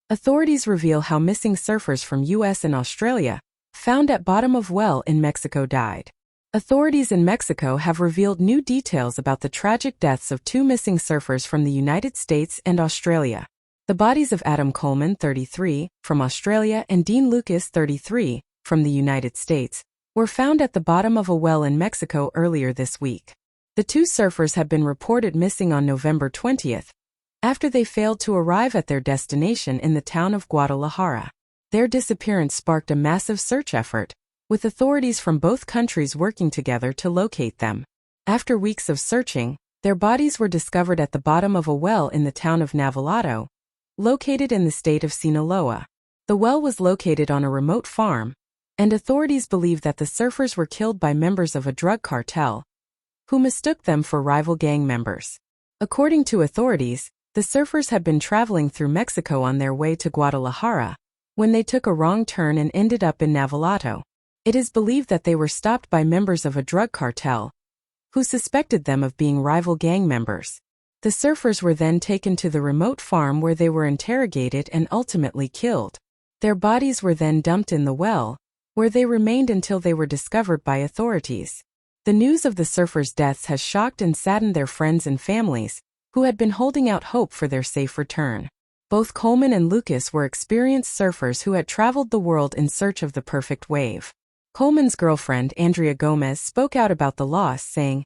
Authorities reveal how missing surfers from U.S. and Australia, found at bottom of well in Mexico, died. Authorities in Mexico have revealed new details about the tragic deaths of two missing surfers from the United States and Australia. The bodies of Adam Coleman, 33, from Australia, and Dean Lucas, 33, from the United States, were found at the bottom of a well in Mexico earlier this week. The two surfers had been reported missing on November 20th, after they failed to arrive at their destination in the town of Guadalajara. Their disappearance sparked a massive search effort, with authorities from both countries working together to locate them. After weeks of searching, their bodies were discovered at the bottom of a well in the town of Navolato, located in the state of Sinaloa. The well was located on a remote farm, and authorities believe that the surfers were killed by members of a drug cartel, who mistook them for rival gang members. According to authorities, the surfers had been traveling through Mexico on their way to Guadalajara, when they took a wrong turn and ended up in Navolato. It is believed that they were stopped by members of a drug cartel, who suspected them of being rival gang members. The surfers were then taken to the remote farm where they were interrogated and ultimately killed. Their bodies were then dumped in the well, where they remained until they were discovered by authorities. The news of the surfers' deaths has shocked and saddened their friends and families, who had been holding out hope for their safe return. Both Coleman and Lucas were experienced surfers who had traveled the world in search of the perfect wave. Coleman's girlfriend, Andrea Gomez, spoke out about the loss, saying,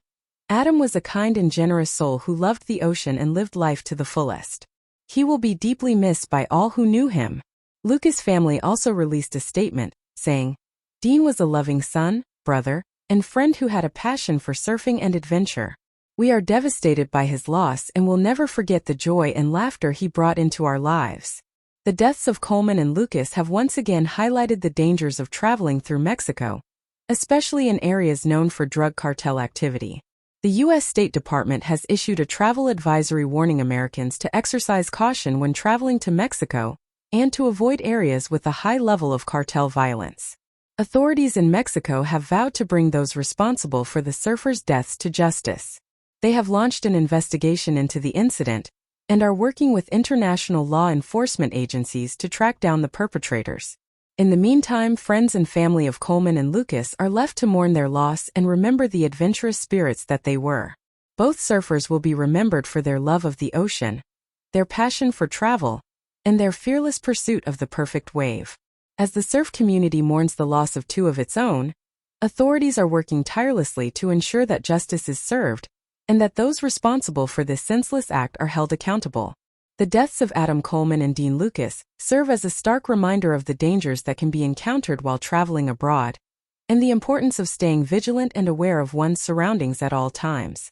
"Adam was a kind and generous soul who loved the ocean and lived life to the fullest. He will be deeply missed by all who knew him." Lucas' family also released a statement, saying, "Dean was a loving son, brother, and friend who had a passion for surfing and adventure. We are devastated by his loss and will never forget the joy and laughter he brought into our lives." The deaths of Coleman and Lucas have once again highlighted the dangers of traveling through Mexico, especially in areas known for drug cartel activity. The U.S. State Department has issued a travel advisory warning Americans to exercise caution when traveling to Mexico and to avoid areas with a high level of cartel violence. Authorities in Mexico have vowed to bring those responsible for the surfers' deaths to justice. They have launched an investigation into the incident and are working with international law enforcement agencies to track down the perpetrators. In the meantime, friends and family of Coleman and Lucas are left to mourn their loss and remember the adventurous spirits that they were. Both surfers will be remembered for their love of the ocean, their passion for travel, and their fearless pursuit of the perfect wave. As the surf community mourns the loss of two of its own, authorities are working tirelessly to ensure that justice is served and that those responsible for this senseless act are held accountable. The deaths of Adam Coleman and Dean Lucas serve as a stark reminder of the dangers that can be encountered while traveling abroad, and the importance of staying vigilant and aware of one's surroundings at all times.